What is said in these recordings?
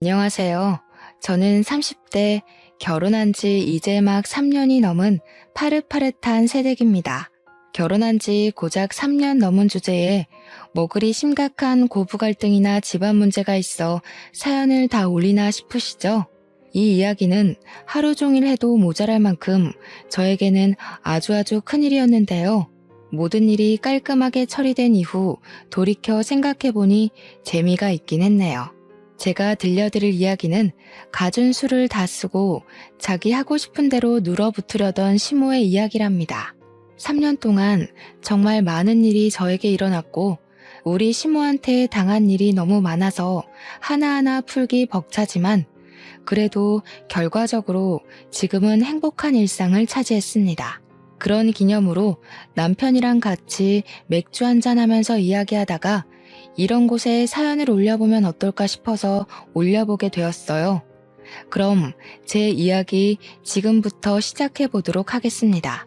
안녕하세요. 저는 30대 결혼한 지 이제 막 3년이 넘은 파릇파릇한 새댁입니다. 결혼한 지 고작 3년 넘은 주제에 뭐 그리 심각한 고부 갈등이나 집안 문제가 있어 사연을 다 올리나 싶으시죠? 이 이야기는 하루 종일 해도 모자랄 만큼 저에게는 아주 큰일이었는데요. 모든 일이 깔끔하게 처리된 이후 돌이켜 생각해보니 재미가 있긴 했네요. 제가 들려드릴 이야기는 갖은 수를 다 쓰고 자기 하고 싶은 대로 눌어붙으려던 시모의 이야기랍니다. 3년 동안 정말 많은 일이 저에게 일어났고 우리 시모한테 당한 일이 너무 많아서 하나하나 풀기 벅차지만 그래도 결과적으로 지금은 행복한 일상을 차지했습니다. 그런 기념으로 남편이랑 같이 맥주 한잔하면서 이야기하다가 이런 곳에 사연을 올려보면 어떨까 싶어서 올려보게 되었어요. 그럼 제 이야기 지금부터 시작해 보도록 하겠습니다.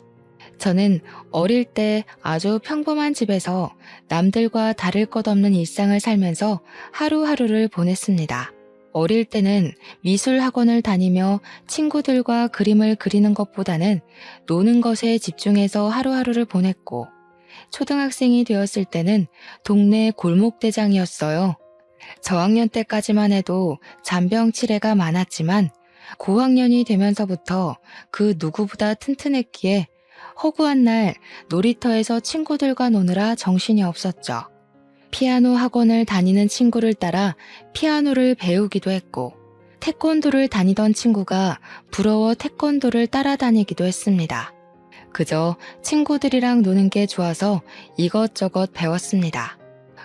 저는 어릴 때 아주 평범한 집에서 남들과 다를 것 없는 일상을 살면서 하루하루를 보냈습니다. 어릴 때는 미술 학원을 다니며 친구들과 그림을 그리는 것보다는 노는 것에 집중해서 하루하루를 보냈고, 초등학생이 되었을 때는 동네 골목대장이었어요. 저학년 때까지만 해도 잔병치레가 많았지만 고학년이 되면서부터 그 누구보다 튼튼했기에 허구한 날 놀이터에서 친구들과 노느라 정신이 없었죠. 피아노 학원을 다니는 친구를 따라 피아노를 배우기도 했고 태권도를 다니던 친구가 부러워 태권도를 따라다니기도 했습니다. 그저 친구들이랑 노는 게 좋아서 이것저것 배웠습니다.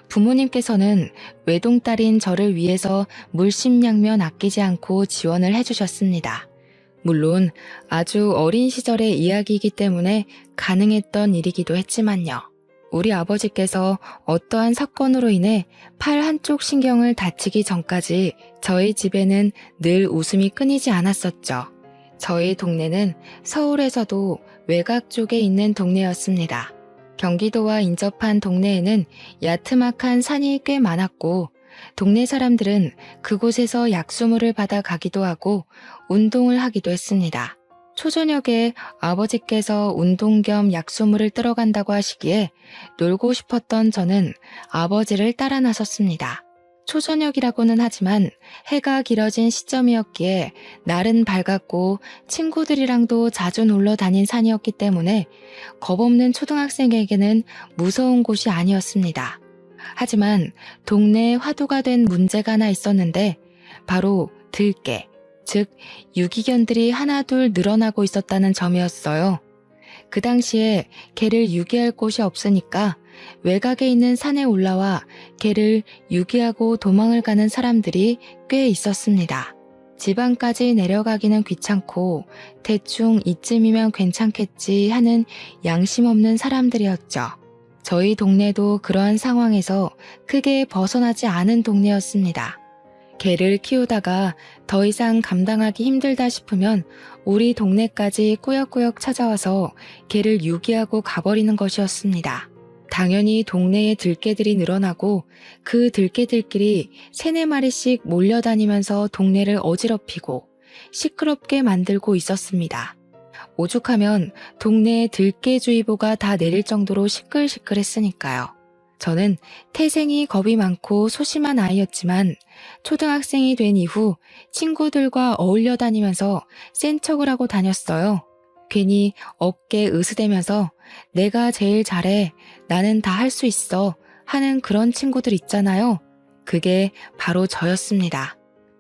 부모님께서는 외동딸인 저를 위해서 물심양면 아끼지 않고 지원을 해주셨습니다. 물론 아주 어린 시절의 이야기이기 때문에 가능했던 일이기도 했지만요. 우리 아버지께서 어떠한 사건으로 인해 팔 한쪽 신경을 다치기 전까지 저희 집에는 늘 웃음이 끊이지 않았었죠. 저희 동네는 서울에서도 외곽 쪽에 있는 동네였습니다. 경기도와 인접한 동네에는 야트막한 산이 꽤 많았고 동네 사람들은 그곳에서 약수물을 받아 가기도 하고 운동을 하기도 했습니다. 초저녁에 아버지께서 운동 겸 약수물을 뜨러 간다고 하시기에 놀고 싶었던 저는 아버지를 따라 나섰습니다. 초저녁이라고는 하지만 해가 길어진 시점이었기에 날은 밝았고 친구들이랑도 자주 놀러 다닌 산이었기 때문에 겁없는 초등학생에게는 무서운 곳이 아니었습니다. 하지만 동네에 화두가 된 문제가 하나 있었는데 바로 들개, 즉 유기견들이 하나둘 늘어나고 있었다는 점이었어요. 그 당시에 개를 유기할 곳이 없으니까 외곽에 있는 산에 올라와 개를 유기하고 도망을 가는 사람들이 꽤 있었습니다. 지방까지 내려가기는 귀찮고 대충 이쯤이면 괜찮겠지 하는 양심 없는 사람들이었죠. 저희 동네도 그러한 상황에서 크게 벗어나지 않은 동네였습니다. 개를 키우다가 더 이상 감당하기 힘들다 싶으면 우리 동네까지 꾸역꾸역 찾아와서 개를 유기하고 가버리는 것이었습니다. 당연히 동네에 들개들이 늘어나고 그 들개들끼리 3-4마리씩 몰려다니면서 동네를 어지럽히고 시끄럽게 만들고 있었습니다. 오죽하면 동네에 들개주의보가 다 내릴 정도로 시끌시끌했으니까요. 저는 태생이 겁이 많고 소심한 아이였지만 초등학생이 된 이후 친구들과 어울려 다니면서 센 척을 하고 다녔어요. 괜히 어깨 으스대면서 내가 제일 잘해, 나는 다 할 수 있어 하는 그런 친구들 있잖아요. 그게 바로 저였습니다.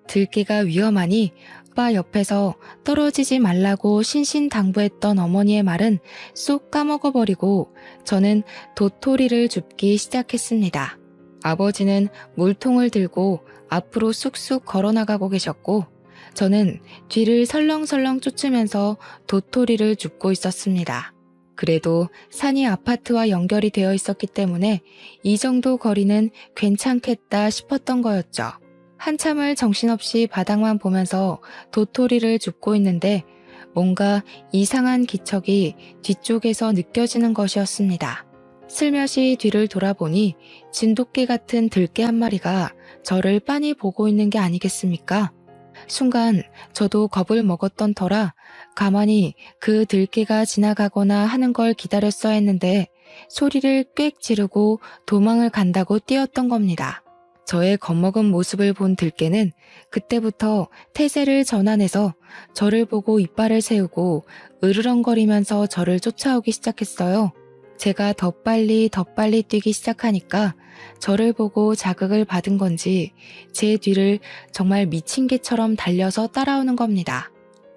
들개가 위험하니 오빠 옆에서 떨어지지 말라고 신신당부했던 어머니의 말은 쏙 까먹어버리고 저는 도토리를 줍기 시작했습니다. 아버지는 물통을 들고 앞으로 쑥쑥 걸어나가고 계셨고 저는 뒤를 설렁설렁 쫓으면서 도토리를 줍고 있었습니다. 그래도 산이 아파트와 연결이 되어 있었기 때문에 이 정도 거리는 괜찮겠다 싶었던 거였죠. 한참을 정신없이 바닥만 보면서 도토리를 줍고 있는데 뭔가 이상한 기척이 뒤쪽에서 느껴지는 것이었습니다. 슬며시 뒤를 돌아보니 진돗개 같은 들개 한 마리가 저를 빤히 보고 있는 게 아니겠습니까? 순간 저도 겁을 먹었던 터라 가만히 그 들개가 지나가거나 하는 걸 기다렸어야 했는데 소리를 꽥 지르고 도망을 간다고 뛰었던 겁니다. 저의 겁먹은 모습을 본 들개는 그때부터 태세를 전환해서 저를 보고 이빨을 세우고 으르렁거리면서 저를 쫓아오기 시작했어요. 제가 더 빨리 뛰기 시작하니까 저를 보고 자극을 받은 건지 제 뒤를 정말 미친 개처럼 달려서 따라오는 겁니다.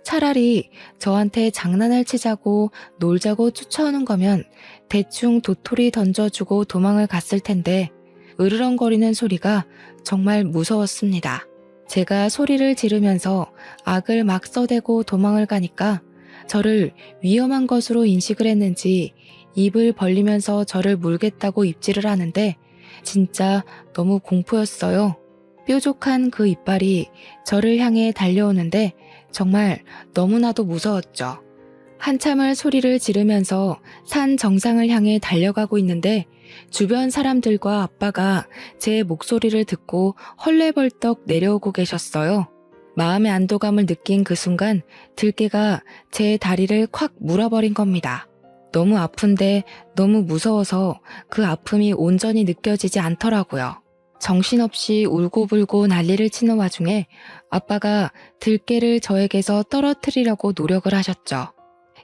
차라리 저한테 장난을 치자고 놀자고 쫓아오는 거면 대충 도토리 던져주고 도망을 갔을 텐데 으르렁거리는 소리가 정말 무서웠습니다. 제가 소리를 지르면서 악을 막 써대고 도망을 가니까 저를 위험한 것으로 인식을 했는지 입을 벌리면서 저를 물겠다고 입질을 하는데 진짜 너무 공포였어요. 뾰족한 그 이빨이 저를 향해 달려오는데 정말 너무나도 무서웠죠. 한참을 소리를 지르면서 산 정상을 향해 달려가고 있는데 주변 사람들과 아빠가 제 목소리를 듣고 헐레벌떡 내려오고 계셨어요. 마음의 안도감을 느낀 그 순간 들개가 제 다리를 콱 물어버린 겁니다. 너무 아픈데 너무 무서워서 그 아픔이 온전히 느껴지지 않더라고요. 정신없이 울고불고 난리를 치는 와중에 아빠가 들개를 저에게서 떨어뜨리려고 노력을 하셨죠.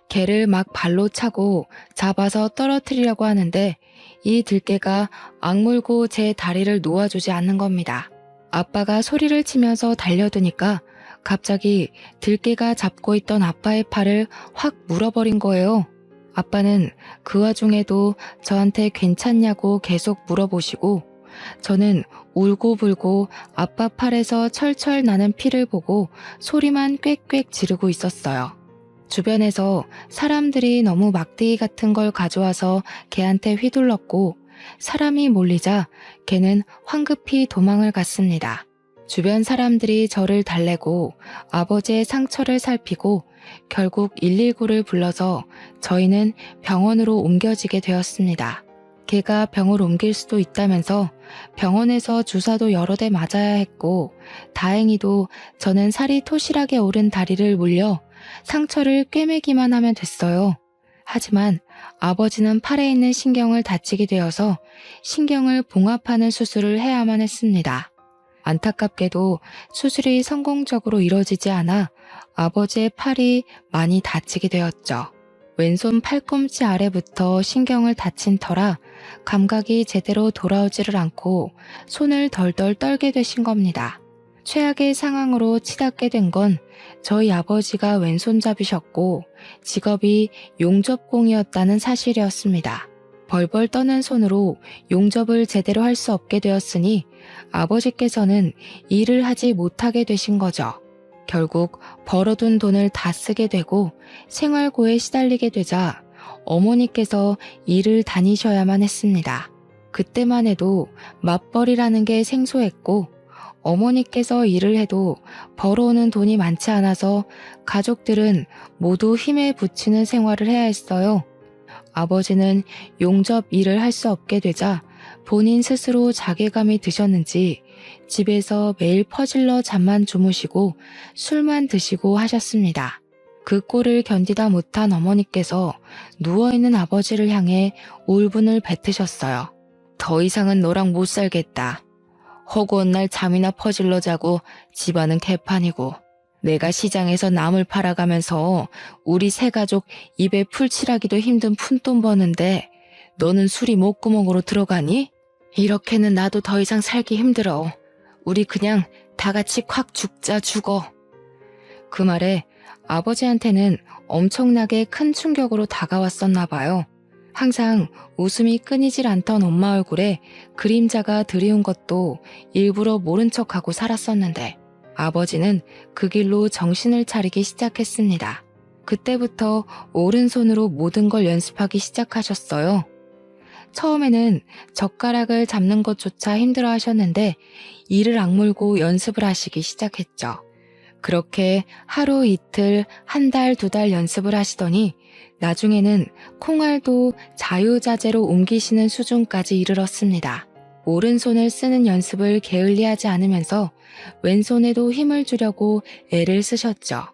개를 막 발로 차고 잡아서 떨어뜨리려고 하는데 이 들개가 악물고 제 다리를 놓아주지 않는 겁니다. 아빠가 소리를 치면서 달려드니까 갑자기 들개가 잡고 있던 아빠의 팔을 확 물어버린 거예요. 아빠는 그 와중에도 저한테 괜찮냐고 계속 물어보시고 저는 울고불고 아빠 팔에서 철철 나는 피를 보고 소리만 꽥꽥 지르고 있었어요. 주변에서 사람들이 너무 막대기 같은 걸 가져와서 개한테 휘둘렀고 사람이 몰리자 개는 황급히 도망을 갔습니다. 주변 사람들이 저를 달래고 아버지의 상처를 살피고 결국 119를 불러서 저희는 병원으로 옮겨지게 되었습니다. 개가 병을 옮길 수도 있다면서 병원에서 주사도 여러 대 맞아야 했고 다행히도 저는 살이 토실하게 오른 다리를 물려 상처를 꿰매기만 하면 됐어요. 하지만 아버지는 팔에 있는 신경을 다치게 되어서 신경을 봉합하는 수술을 해야만 했습니다. 안타깝게도 수술이 성공적으로 이뤄지지 않아 아버지의 팔이 많이 다치게 되었죠. 왼손 팔꿈치 아래부터 신경을 다친 터라 감각이 제대로 돌아오지를 않고 손을 덜덜 떨게 되신 겁니다. 최악의 상황으로 치닫게 된 건 저희 아버지가 왼손잡이셨고 직업이 용접공이었다는 사실이었습니다. 벌벌 떠는 손으로 용접을 제대로 할 수 없게 되었으니 아버지께서는 일을 하지 못하게 되신 거죠. 결국 벌어둔 돈을 다 쓰게 되고 생활고에 시달리게 되자 어머니께서 일을 다니셔야만 했습니다. 그때만 해도 맞벌이라는 게 생소했고 어머니께서 일을 해도 벌어오는 돈이 많지 않아서 가족들은 모두 힘에 부치는 생활을 해야 했어요. 아버지는 용접 일을 할 수 없게 되자 본인 스스로 자괴감이 드셨는지 집에서 매일 퍼질러 잠만 주무시고 술만 드시고 하셨습니다. 그 꼴을 견디다 못한 어머니께서 누워있는 아버지를 향해 울분을 뱉으셨어요. 더 이상은 너랑 못 살겠다. 허구한 날 잠이나 퍼질러 자고 집안은 개판이고 내가 시장에서 나물 팔아가면서 우리 세 가족 입에 풀칠하기도 힘든 푼돈 버는데 너는 술이 목구멍으로 들어가니? 이렇게는 나도 더 이상 살기 힘들어. 우리 그냥 다 같이 콱 죽자 죽어. 그 말에 아버지한테는 엄청나게 큰 충격으로 다가왔었나 봐요. 항상 웃음이 끊이질 않던 엄마 얼굴에 그림자가 드리운 것도 일부러 모른 척하고 살았었는데 아버지는 그 길로 정신을 차리기 시작했습니다. 그때부터 오른손으로 모든 걸 연습하기 시작하셨어요. 처음에는 젓가락을 잡는 것조차 힘들어 하셨는데 이를 악물고 연습을 하시기 시작했죠. 그렇게 하루 이틀, 한 달, 두 달 연습을 하시더니 나중에는 콩알도 자유자재로 옮기시는 수준까지 이르렀습니다. 오른손을 쓰는 연습을 게을리하지 않으면서 왼손에도 힘을 주려고 애를 쓰셨죠.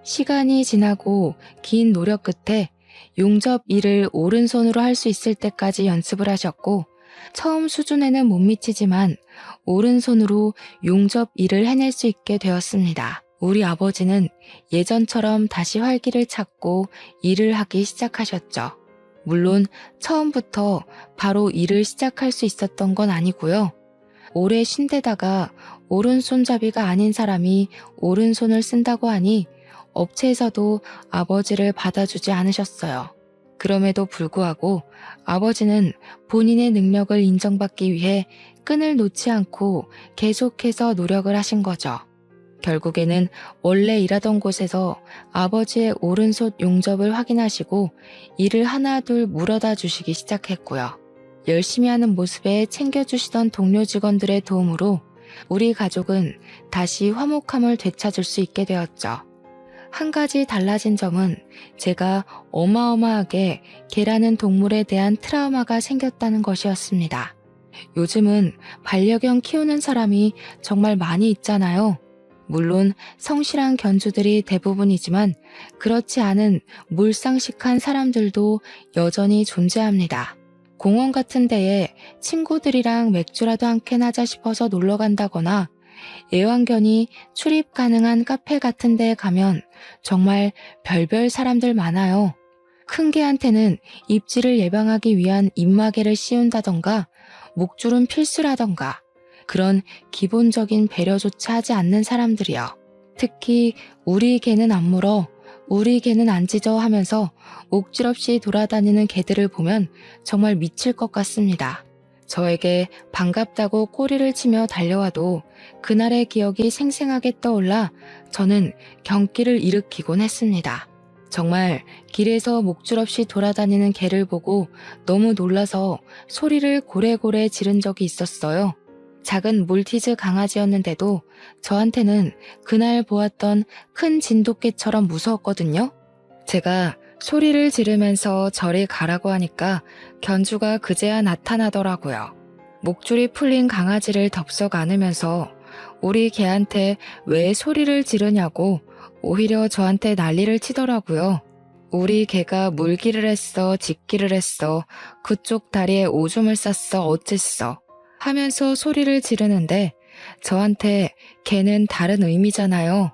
시간이 지나고 긴 노력 끝에 용접 2를 오른손으로 할 수 있을 때까지 연습을 하셨고, 처음 수준에는 못 미치지만 오른손으로 용접 2를 해낼 수 있게 되었습니다. 우리 아버지는 예전처럼 다시 활기를 찾고 일을 하기 시작하셨죠. 물론 처음부터 바로 일을 시작할 수 있었던 건 아니고요. 오래 쉰데다가 오른손잡이가 아닌 사람이 오른손을 쓴다고 하니 업체에서도 아버지를 받아주지 않으셨어요. 그럼에도 불구하고 아버지는 본인의 능력을 인정받기 위해 끈을 놓지 않고 계속해서 노력을 하신 거죠. 결국에는 원래 일하던 곳에서 아버지의 오른손 용접을 확인하시고 일을 하나둘 물어다 주시기 시작했고요. 열심히 하는 모습에 챙겨주시던 동료 직원들의 도움으로 우리 가족은 다시 화목함을 되찾을 수 있게 되었죠. 한 가지 달라진 점은 제가 어마어마하게 개라는 동물에 대한 트라우마가 생겼다는 것이었습니다. 요즘은 반려견 키우는 사람이 정말 많이 있잖아요. 물론 성실한 견주들이 대부분이지만 그렇지 않은 몰상식한 사람들도 여전히 존재합니다. 공원 같은 데에 친구들이랑 맥주라도 한 캔 하자 싶어서 놀러 간다거나 애완견이 출입 가능한 카페 같은 데에 가면 정말 별별 사람들 많아요. 큰 개한테는 입질을 예방하기 위한 입마개를 씌운다던가 목줄은 필수라던가 그런 기본적인 배려조차 하지 않는 사람들이요. 특히 우리 개는 안 물어, 우리 개는 안 짖어 하면서 목줄 없이 돌아다니는 개들을 보면 정말 미칠 것 같습니다. 저에게 반갑다고 꼬리를 치며 달려와도 그날의 기억이 생생하게 떠올라 저는 경기를 일으키곤 했습니다. 정말 길에서 목줄 없이 돌아다니는 개를 보고 너무 놀라서 소리를 고래고래 지른 적이 있었어요. 작은 몰티즈 강아지였는데도 저한테는 그날 보았던 큰 진돗개처럼 무서웠거든요. 제가 소리를 지르면서 저리 가라고 하니까 견주가 그제야 나타나더라고요. 목줄이 풀린 강아지를 덥석 안으면서 우리 개한테 왜 소리를 지르냐고 오히려 저한테 난리를 치더라고요. 우리 개가 물기를 했어, 짖기를 했어, 그쪽 다리에 오줌을 쌌어, 어쨌어 하면서 소리를 지르는데 저한테 개는 다른 의미잖아요.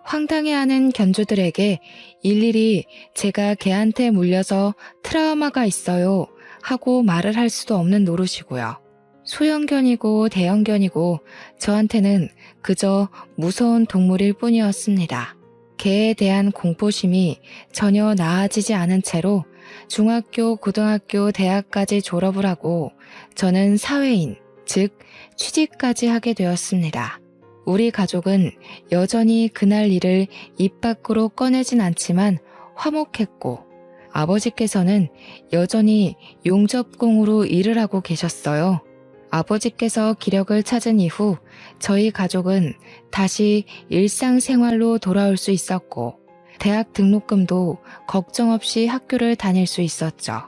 황당해하는 견주들에게 일일이 제가 개한테 물려서 트라우마가 있어요 하고 말을 할 수도 없는 노릇이고요. 소형견이고 대형견이고 저한테는 그저 무서운 동물일 뿐이었습니다. 개에 대한 공포심이 전혀 나아지지 않은 채로 중학교, 고등학교, 대학까지 졸업을 하고 저는 사회인, 즉 취직까지 하게 되었습니다. 우리 가족은 여전히 그날 일을 입 밖으로 꺼내진 않지만 화목했고 아버지께서는 여전히 용접공으로 일을 하고 계셨어요. 아버지께서 기력을 찾은 이후 저희 가족은 다시 일상생활로 돌아올 수 있었고 대학 등록금도 걱정 없이 학교를 다닐 수 있었죠.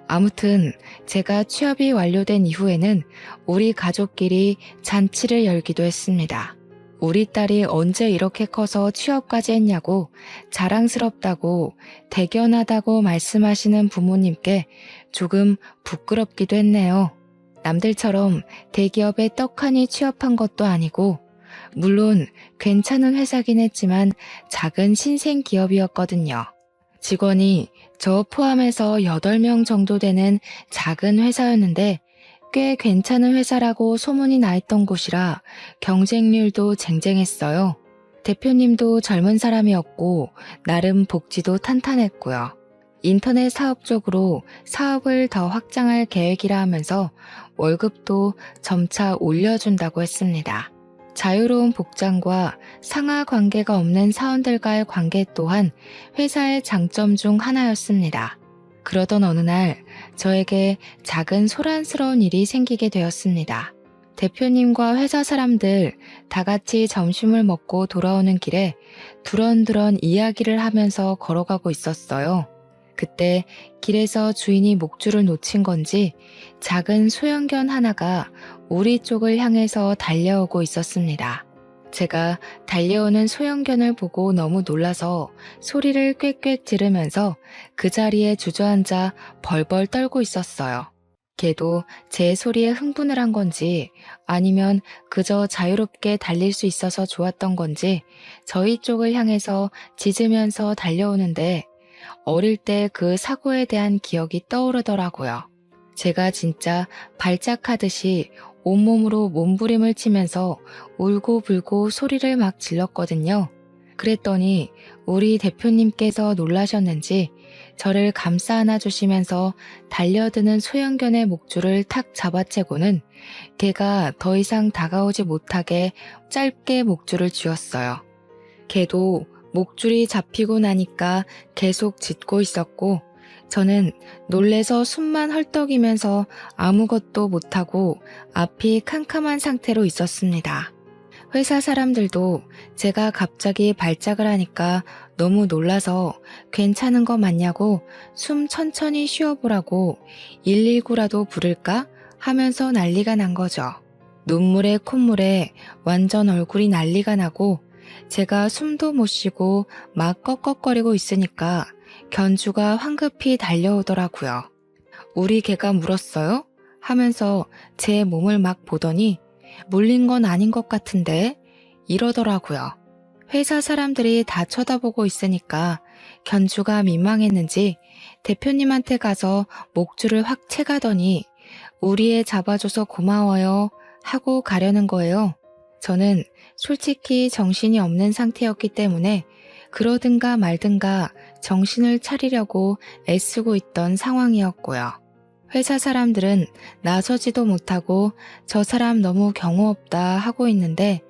아무튼 제가 취업이 완료된 이후에는 우리 가족끼리 잔치를 열기도 했습니다. 우리 딸이 언제 이렇게 커서 취업까지 했냐고 자랑스럽다고 대견하다고 말씀하시는 부모님께 조금 부끄럽기도 했네요. 남들처럼 대기업에 떡하니 취업한 것도 아니고 물론 괜찮은 회사긴 했지만 작은 신생 기업이었거든요. 직원이 저 포함해서 8명 정도 되는 작은 회사였는데 꽤 괜찮은 회사라고 소문이 나 있던 곳이라 경쟁률도 쟁쟁했어요. 대표님도 젊은 사람이었고 나름 복지도 탄탄했고요. 인터넷 사업 쪽으로 사업을 더 확장할 계획이라 하면서 월급도 점차 올려준다고 했습니다. 자유로운 복장과 상하 관계가 없는 사원들과의 관계 또한 회사의 장점 중 하나였습니다. 그러던 어느 날 저에게 작은 소란스러운 일이 생기게 되었습니다. 대표님과 회사 사람들 다 같이 점심을 먹고 돌아오는 길에 두런두런 이야기를 하면서 걸어가고 있었어요. 그때 길에서 주인이 목줄을 놓친 건지 작은 소형견 하나가 우리 쪽을 향해서 달려오고 있었습니다. 제가 달려오는 소형견을 보고 너무 놀라서 소리를 꽥꽥 지르면서 그 자리에 주저앉아 벌벌 떨고 있었어요. 걔도 제 소리에 흥분을 한 건지 아니면 그저 자유롭게 달릴 수 있어서 좋았던 건지 저희 쪽을 향해서 짖으면서 달려오는데 어릴 때 그 사고에 대한 기억이 떠오르더라고요. 제가 진짜 발작하듯이 온몸으로 몸부림을 치면서 울고불고 소리를 막 질렀거든요. 그랬더니 우리 대표님께서 놀라셨는지 저를 감싸 안아주시면서 달려드는 소형견의 목줄을 탁 잡아채고는 걔가 더 이상 다가오지 못하게 짧게 목줄을 쥐었어요. 걔도 목줄이 잡히고 나니까 계속 짖고 있었고 저는 놀래서 숨만 헐떡이면서 아무것도 못하고 앞이 캄캄한 상태로 있었습니다. 회사 사람들도 제가 갑자기 발작을 하니까 너무 놀라서 괜찮은 거 맞냐고 숨 천천히 쉬어보라고 119라도 부를까 하면서 난리가 난 거죠. 눈물에 콧물에 완전 얼굴이 난리가 나고 제가 숨도 못 쉬고 막 꺽꺽거리고 있으니까 견주가 황급히 달려오더라고요. 우리 개가 물었어요? 하면서 제 몸을 막 보더니 물린 건 아닌 것 같은데 이러더라고요. 회사 사람들이 다 쳐다보고 있으니까 견주가 민망했는지 대표님한테 가서 목줄을 확 채가더니 우리 애 잡아줘서 고마워요 하고 가려는 거예요. 저는 솔직히 정신이 없는 상태였기 때문에 그러든가 말든가 정신을 차리려고 애쓰고 있던 상황이었고요. 회사 사람들은 나서지도 못하고 저 사람 너무 경우 없다 하고 있는데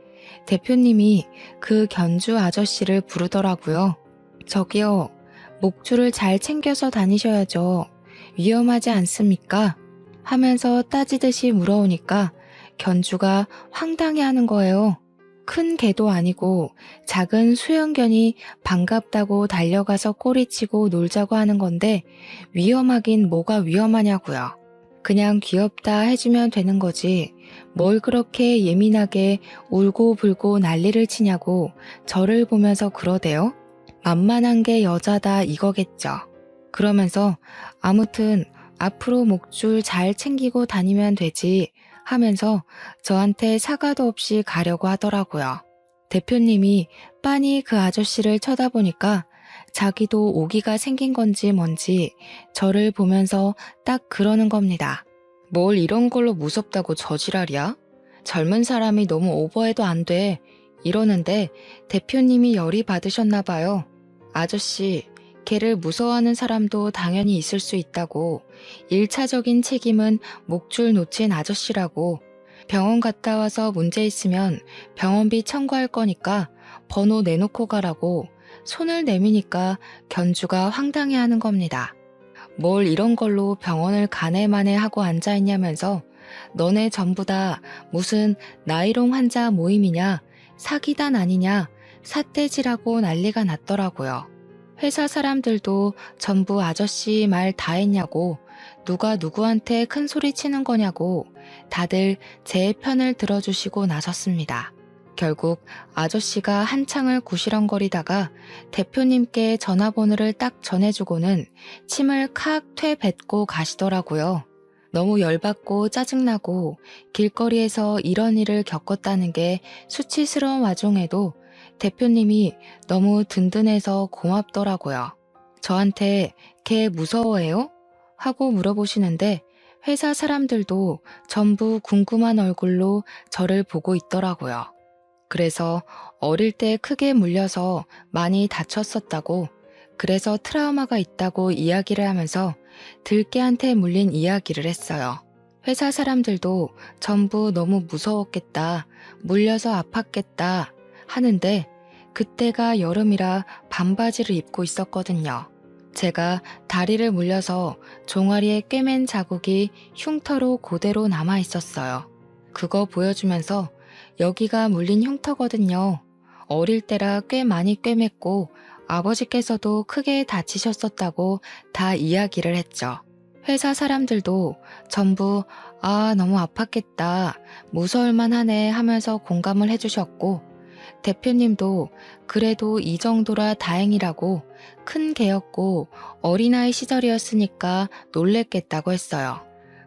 대표님이 그 견주 아저씨를 부르더라고요. 저기요, 목줄을 잘 챙겨서 다니셔야죠. 위험하지 않습니까? 하면서 따지듯이 물어오니까 견주가 황당해하는 거예요. 큰 개도 아니고 작은 수영견이 반갑다고 달려가서 꼬리치고 놀자고 하는 건데 위험하긴 뭐가 위험하냐고요. 그냥 귀엽다 해주면 되는 거지 뭘 그렇게 예민하게 울고불고 난리를 치냐고 저를 보면서 그러대요. 만만한 게 여자다 이거겠죠. 그러면서 아무튼 앞으로 목줄 잘 챙기고 다니면 되지 하면서 저한테 사과도 없이 가려고 하더라고요. 대표님이 빤히 그 아저씨를 쳐다보니까 자기도 오기가 생긴 건지 뭔지 저를 보면서 딱 그러는 겁니다. 뭘 이런 걸로 무섭다고 저지랄이야? 젊은 사람이 너무 오버해도 안 돼. 이러는데 대표님이 열이 받으셨나 봐요. 아저씨, 걔를 무서워하는 사람도 당연히 있을 수 있다고. 1차적인 책임은 목줄 놓친 아저씨라고. 병원 갔다 와서 문제 있으면 병원비 청구할 거니까 번호 내놓고 가라고 손을 내미니까 견주가 황당해하는 겁니다. 뭘 이런 걸로 병원을 가네마네 하고 앉아있냐면서 너네 전부 다 무슨 나이롱 환자 모임이냐 사기단 아니냐 삿대질하고 난리가 났더라고요. 회사 사람들도 전부 아저씨 말 다 했냐고 누가 누구한테 큰 소리 치는 거냐고 다들 제 편을 들어주시고 나섰습니다. 결국 아저씨가 한창을 구시렁거리다가 대표님께 전화번호를 딱 전해주고는 침을 칵 퇴뱉고 가시더라고요. 너무 열받고 짜증나고 길거리에서 이런 일을 겪었다는 게 수치스러운 와중에도 대표님이 너무 든든해서 고맙더라고요. 저한테 걔 무서워해요? 하고 물어보시는데 회사 사람들도 전부 궁금한 얼굴로 저를 보고 있더라고요. 그래서 어릴 때 크게 물려서 많이 다쳤었다고 그래서 트라우마가 있다고 이야기를 하면서 들개한테 물린 이야기를 했어요. 회사 사람들도 전부 너무 무서웠겠다, 물려서 아팠겠다 하는데 그때가 여름이라 반바지를 입고 있었거든요. 제가 다리를 물려서 종아리에 꿰맨 자국이 흉터로 그대로 남아 있었어요. 그거 보여주면서 여기가 물린 흉터거든요. 어릴 때라 꽤 많이 꿰맸고 아버지께서도 크게 다치셨었다고 다 이야기를 했죠. 회사 사람들도 전부 아, 너무 아팠겠다, 무서울만 하네 하면서 공감을 해주셨고, 대표님도 그래도 이 정도라 다행이라고, 큰 개였고 어린아이 시절이었으니까 놀랬겠다고 했어요.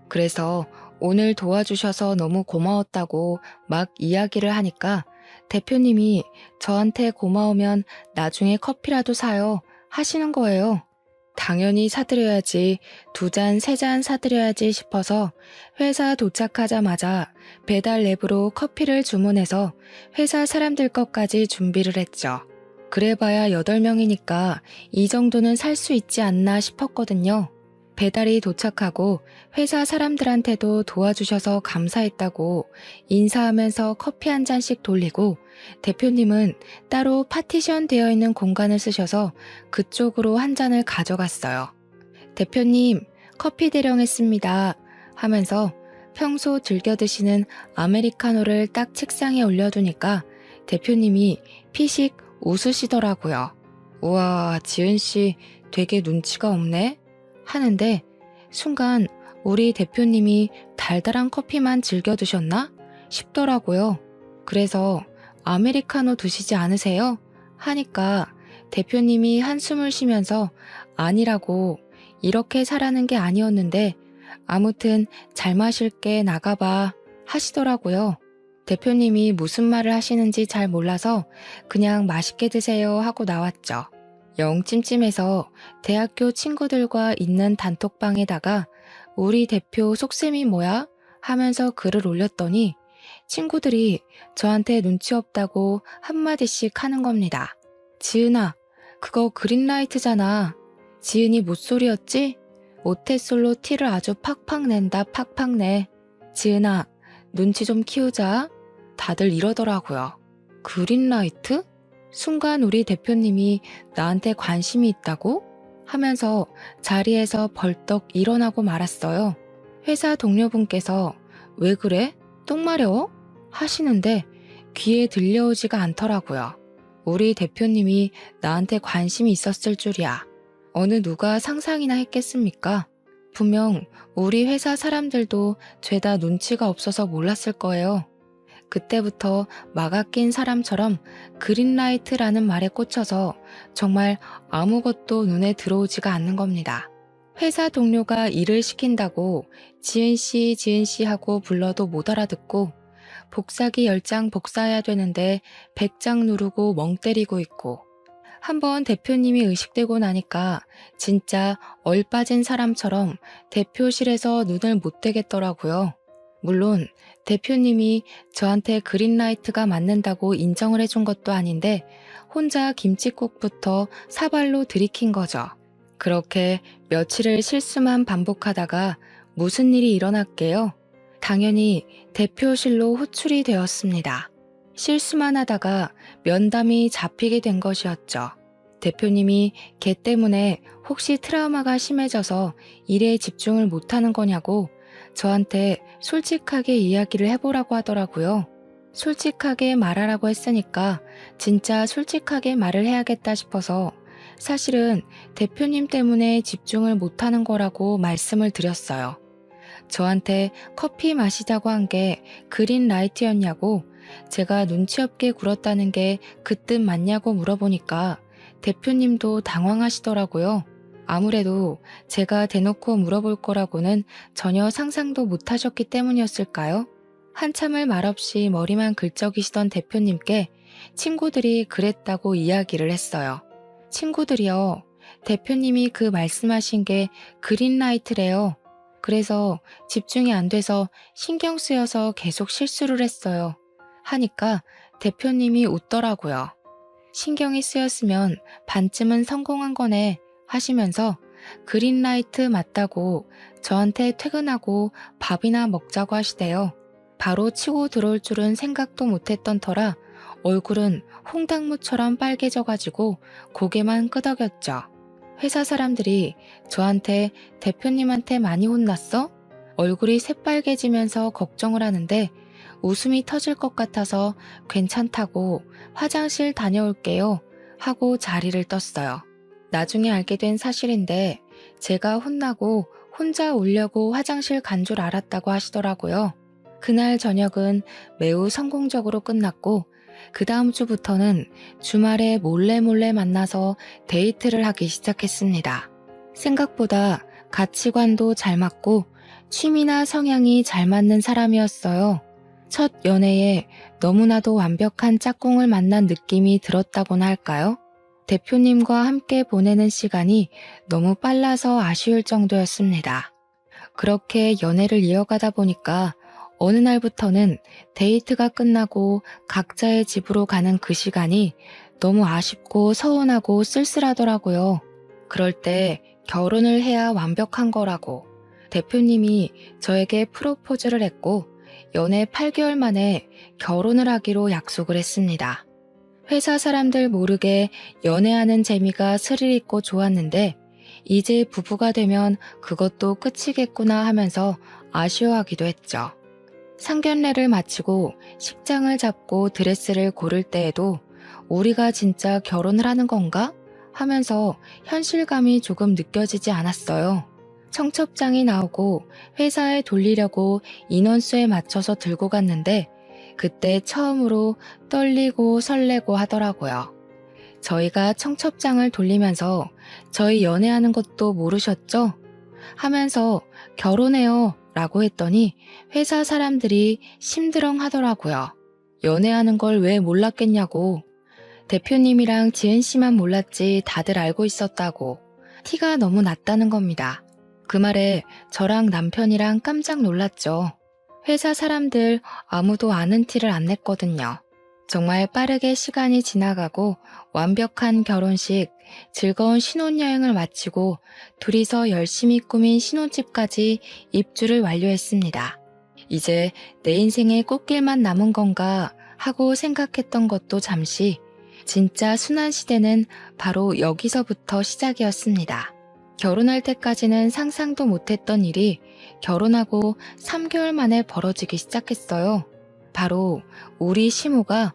그래서 오늘 도와주셔서 너무 고마웠다고 막 이야기를 하니까 대표님이 저한테 고마우면 나중에 커피라도 사요 하시는 거예요. 당연히 사드려야지, 2잔, 3잔 사드려야지 싶어서 회사 도착하자마자 배달 앱으로 커피를 주문해서 회사 사람들 것까지 준비를 했죠. 그래봐야 8명이니까 이 정도는 살 수 있지 않나 싶었거든요. 배달이 도착하고 회사 사람들한테도 도와주셔서 감사했다고 인사하면서 커피 한 잔씩 돌리고, 대표님은 따로 파티션 되어 있는 공간을 쓰셔서 그쪽으로 한 잔을 가져갔어요. 대표님, 커피 대령했습니다 하면서 평소 즐겨 드시는 아메리카노를 딱 책상에 올려두니까 대표님이 피식 웃으시더라고요. 우와, 지은씨 되게 눈치가 없네 하는데, 순간 우리 대표님이 달달한 커피만 즐겨 드셨나 싶더라고요. 그래서 아메리카노 드시지 않으세요? 하니까 대표님이 한숨을 쉬면서 아니라고, 이렇게 사라는 게 아니었는데 아무튼 잘 마실게, 나가봐 하시더라고요. 대표님이 무슨 말을 하시는지 잘 몰라서 그냥 맛있게 드세요 하고 나왔죠. 영 찜찜해서 대학교 친구들과 있는 단톡방에다가 우리 대표 속셈이 뭐야? 하면서 글을 올렸더니 친구들이 저한테 눈치 없다고 한마디씩 하는 겁니다. 지은아, 그거 그린라이트잖아. 지은이 못소리였지? 모태솔로 티를 아주 팍팍 낸다, 팍팍 내. 지은아, 눈치 좀 키우자. 다들 이러더라고요. 그린라이트? 순간 우리 대표님이 나한테 관심이 있다고? 하면서 자리에서 벌떡 일어나고 말았어요. 회사 동료분께서 왜 그래? 똥 마려워? 하시는데 귀에 들려오지가 않더라고요. 우리 대표님이 나한테 관심이 있었을 줄이야. 어느 누가 상상이나 했겠습니까? 분명 우리 회사 사람들도 죄다 눈치가 없어서 몰랐을 거예요. 그때부터 마가 낀 사람처럼 그린라이트라는 말에 꽂혀서 정말 아무것도 눈에 들어오지가 않는 겁니다. 회사 동료가 일을 시킨다고 지은씨, 지은씨 하고 불러도 못 알아듣고, 복사기 10장 복사해야 되는데 100장 누르고 멍 때리고 있고, 한번 대표님이 의식되고 나니까 진짜 얼빠진 사람처럼 대표실에서 눈을 못 떼겠더라고요. 물론 대표님이 저한테 그린라이트가 맞는다고 인정을 해준 것도 아닌데 혼자 김칫국부터 사발로 들이킨 거죠. 그렇게 며칠을 실수만 반복하다가 무슨 일이 일어났게요? 당연히 대표실로 호출이 되었습니다. 실수만 하다가 면담이 잡히게 된 것이었죠. 대표님이 걔 때문에 혹시 트라우마가 심해져서 일에 집중을 못하는 거냐고 저한테 솔직하게 이야기를 해보라고 하더라고요. 솔직하게 말하라고 했으니까 진짜 솔직하게 말을 해야겠다 싶어서 사실은 대표님 때문에 집중을 못하는 거라고 말씀을 드렸어요. 저한테 커피 마시자고 한 게 그린라이트였냐고, 제가 눈치 없게 굴었다는 게 그 뜻 맞냐고 물어보니까 대표님도 당황하시더라고요. 아무래도 제가 대놓고 물어볼 거라고는 전혀 상상도 못 하셨기 때문이었을까요? 한참을 말없이 머리만 긁적이시던 대표님께 친구들이 그랬다고 이야기를 했어요. 친구들이요, 대표님이 그 말씀하신 게 그린라이트래요. 그래서 집중이 안 돼서 신경 쓰여서 계속 실수를 했어요. 하니까 대표님이 웃더라고요. 신경이 쓰였으면 반쯤은 성공한 거네 하시면서 그린라이트 맞다고 저한테 퇴근하고 밥이나 먹자고 하시대요. 바로 치고 들어올 줄은 생각도 못했던 터라 얼굴은 홍당무처럼 빨개져가지고 고개만 끄덕였죠. 회사 사람들이 저한테 대표님한테 많이 혼났어? 얼굴이 새빨개지면서 걱정을 하는데 웃음이 터질 것 같아서 괜찮다고 화장실 다녀올게요 하고 자리를 떴어요. 나중에 알게 된 사실인데 제가 혼나고 혼자 울려고 화장실 간 줄 알았다고 하시더라고요. 그날 저녁은 매우 성공적으로 끝났고 그 다음 주부터는 주말에 몰래 만나서 데이트를 하기 시작했습니다. 생각보다 가치관도 잘 맞고 취미나 성향이 잘 맞는 사람이었어요. 첫 연애에 너무나도 완벽한 짝꿍을 만난 느낌이 들었다고나 할까요? 대표님과 함께 보내는 시간이 너무 빨라서 아쉬울 정도였습니다. 그렇게 연애를 이어가다 보니까 어느 날부터는 데이트가 끝나고 각자의 집으로 가는 그 시간이 너무 아쉽고 서운하고 쓸쓸하더라고요. 그럴 때 결혼을 해야 완벽한 거라고 대표님이 저에게 프로포즈를 했고 연애 8개월 만에 결혼을 하기로 약속을 했습니다. 회사 사람들 모르게 연애하는 재미가 스릴 있고 좋았는데 이제 부부가 되면 그것도 끝이겠구나 하면서 아쉬워하기도 했죠. 상견례를 마치고 식장을 잡고 드레스를 고를 때에도 우리가 진짜 결혼을 하는 건가? 하면서 현실감이 조금 느껴지지 않았어요. 청첩장이 나오고 회사에 돌리려고 인원수에 맞춰서 들고 갔는데 그때 처음으로 떨리고 설레고 하더라고요. 저희가 청첩장을 돌리면서 저희 연애하는 것도 모르셨죠? 하면서 결혼해요 라고 했더니 회사 사람들이 심드렁 하더라고요. 연애하는 걸 왜 몰랐겠냐고. 대표님이랑 지은 씨만 몰랐지 다들 알고 있었다고. 티가 너무 났다는 겁니다. 그 말에 저랑 남편이랑 깜짝 놀랐죠. 회사 사람들 아무도 아는 티를 안 냈거든요. 정말 빠르게 시간이 지나가고 완벽한 결혼식, 즐거운 신혼여행을 마치고 둘이서 열심히 꾸민 신혼집까지 입주를 완료했습니다. 이제 내 인생의 꽃길만 남은 건가 하고 생각했던 것도 잠시 진짜 순환 시대는 바로 여기서부터 시작이었습니다. 결혼할 때까지는 상상도 못했던 일이 결혼하고 3개월 만에 벌어지기 시작했어요. 바로 우리 시모가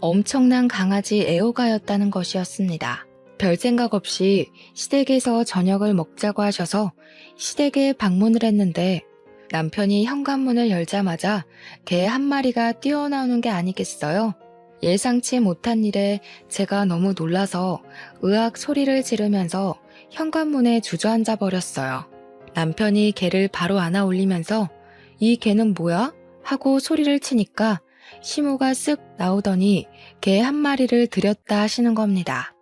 엄청난 강아지 애호가였다는 것이었습니다. 별 생각 없이 시댁에서 저녁을 먹자고 하셔서 시댁에 방문을 했는데 남편이 현관문을 열자마자 개 한 마리가 뛰어나오는 게 아니겠어요? 예상치 못한 일에 제가 너무 놀라서 으악 소리를 지르면서 현관문에 주저앉아 버렸어요. 남편이 개를 바로 안아 올리면서 이 개는 뭐야? 하고 소리를 치니까 시모가 쓱 나오더니 개 한 마리를 들였다 하시는 겁니다.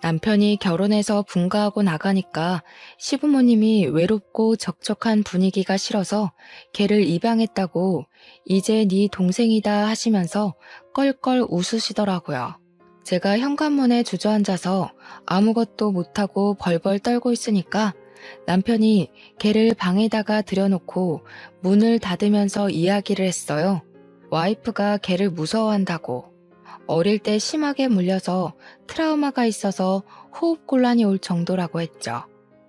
남편이 결혼해서 분가하고 나가니까 시부모님이 외롭고 적적한 분위기가 싫어서 개를 입양했다고 이제 네 동생이다 하시면서 껄껄 웃으시더라고요. 제가 현관문에 주저앉아서 아무것도 못하고 벌벌 떨고 있으니까 남편이 개를 방에다가 들여놓고 문을 닫으면서 이야기를 했어요. 와이프가 개를 무서워한다고. 어릴 때 심하게 물려서 트라우마가 있어서 호흡곤란이 올 정도라고 했죠.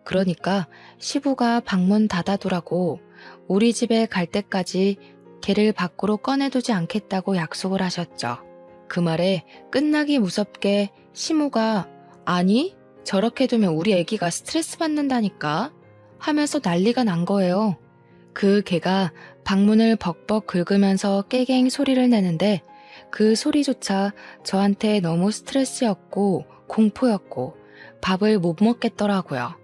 그러니까 시부가 방문 닫아두라고 우리 집에 갈 때까지 개를 밖으로 꺼내두지 않겠다고 약속을 하셨죠. 그 말에 끝나기 무섭게 시모가 아니 저렇게 두면 우리 애기가 스트레스 받는다니까 하면서 난리가 난 거예요. 그 개가 방문을 벅벅 긁으면서 깨갱 소리를 내는데 그 소리조차 저한테 너무 스트레스였고 공포였고 밥을 못 먹겠더라고요.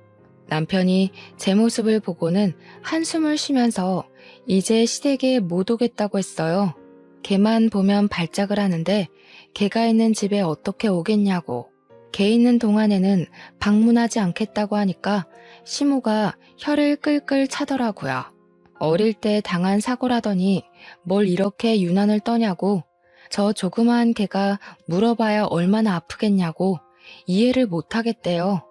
남편이 제 모습을 보고는 한숨을 쉬면서 이제 시댁에 못 오겠다고 했어요. 개만 보면 발작을 하는데 개가 있는 집에 어떻게 오겠냐고. 개 있는 동안에는 방문하지 않겠다고 하니까 시모가 혀를 끌끌 차더라고요. 어릴 때 당한 사고라더니 뭘 이렇게 유난을 떠냐고. 저 조그마한 개가 물어봐야 얼마나 아프겠냐고 이해를 못하겠대요.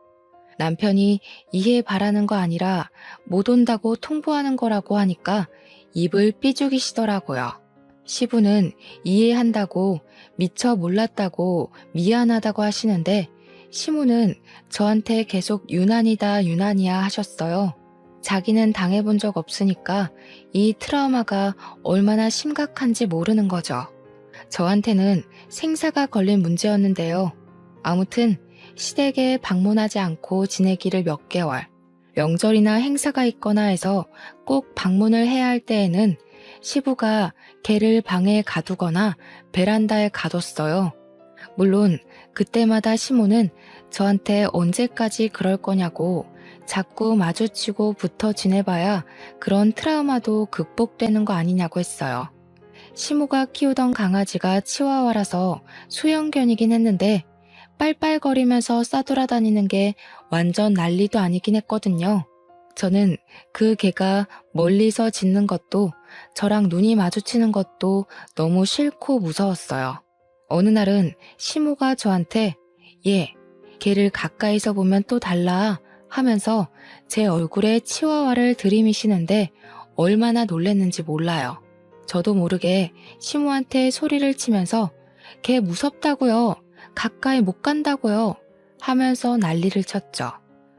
남편이 이해 바라는 거 아니라 못 온다고 통보하는 거라고 하니까 입을 삐죽이시더라고요. 시부는 이해한다고 미처 몰랐다고 미안하다고 하시는데 시모는 저한테 계속 유난이다 유난이야 하셨어요. 자기는 당해본 적 없으니까 이 트라우마가 얼마나 심각한지 모르는 거죠. 저한테는 생사가 걸린 문제였는데요. 아무튼 시댁에 방문하지 않고 지내기를 몇 개월. 명절이나 행사가 있거나 해서 꼭 방문을 해야 할 때에는 시부가 개를 방에 가두거나 베란다에 가뒀어요. 물론 그때마다 시모는 저한테 언제까지 그럴 거냐고 자꾸 마주치고 붙어 지내봐야 그런 트라우마도 극복되는 거 아니냐고 했어요. 시모가 키우던 강아지가 치와와라서 소형견이긴 했는데 빨빨거리면서 싸돌아다니는 게 완전 난리도 아니긴 했거든요. 저는 그 개가 멀리서 짖는 것도 저랑 눈이 마주치는 것도 너무 싫고 무서웠어요. 어느 날은 시모가 저한테 얘, 개를 가까이서 보면 또 달라 하면서 제 얼굴에 치와와를 들이미시는데 얼마나 놀랬는지 몰라요. 저도 모르게 시모한테 소리를 치면서 개 무섭다고요. 가까이 못 간다고요. 하면서 난리를 쳤죠.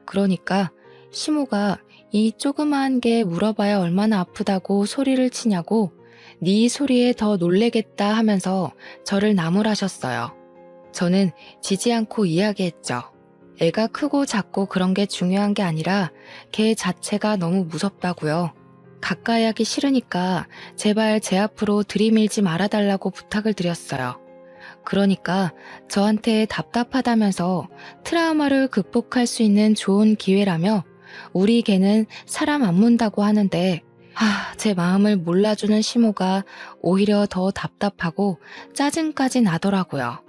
그러니까 시모가 이 조그마한 게 물어봐야 얼마나 아프다고 소리를 치냐고 네 소리에 더 놀래겠다 하면서 저를 나무라셨어요. 저는 지지 않고 이야기했죠. 애가 크고 작고 그런 게 중요한 게 아니라 개 자체가 너무 무섭다고요. 가까이 하기 싫으니까 제발 제 앞으로 들이밀지 말아달라고 부탁을 드렸어요. 그러니까 저한테 답답하다면서 트라우마를 극복할 수 있는 좋은 기회라며 우리 개는 사람 안 문다고 하는데 제 마음을 몰라주는 시모가 오히려 더 답답하고 짜증까지 나더라고요.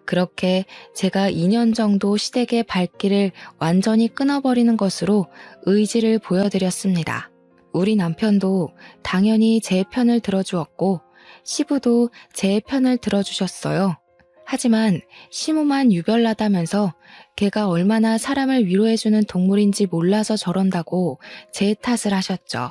그렇게 제가 2년 정도 시댁의 발길을 완전히 끊어버리는 것으로 의지를 보여드렸습니다. 우리 남편도 당연히 제 편을 들어주었고 시부도 제 편을 들어주셨어요. 하지만 시모만 유별나다면서 걔가 얼마나 사람을 위로해주는 동물인지 몰라서 저런다고 제 탓을 하셨죠.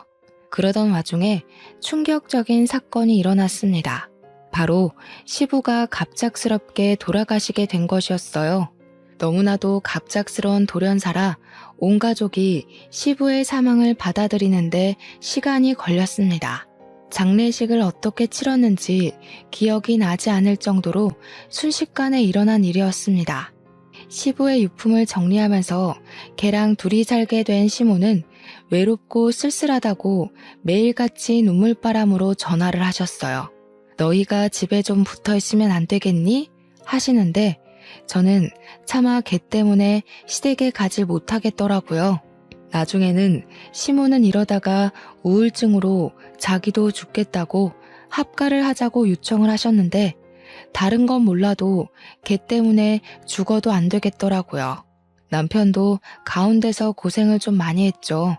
그러던 와중에 충격적인 사건이 일어났습니다. 바로 시부가 갑작스럽게 돌아가시게 된 것이었어요. 너무나도 갑작스러운 돌연사라 온 가족이 시부의 사망을 받아들이는데 시간이 걸렸습니다. 장례식을 어떻게 치렀는지 기억이 나지 않을 정도로 순식간에 일어난 일이었습니다. 시부의 유품을 정리하면서 걔랑 둘이 살게 된 시모는 외롭고 쓸쓸하다고 매일같이 눈물바람으로 전화를 하셨어요. 너희가 집에 좀 붙어있으면 안 되겠니? 하시는데 저는 차마 걔 때문에 시댁에 가지 못하겠더라고요. 나중에는 시모는 이러다가 우울증으로 자기도 죽겠다고 합가를 하자고 요청을 하셨는데 다른 건 몰라도 걔 때문에 죽어도 안 되겠더라고요. 남편도 가운데서 고생을 좀 많이 했죠.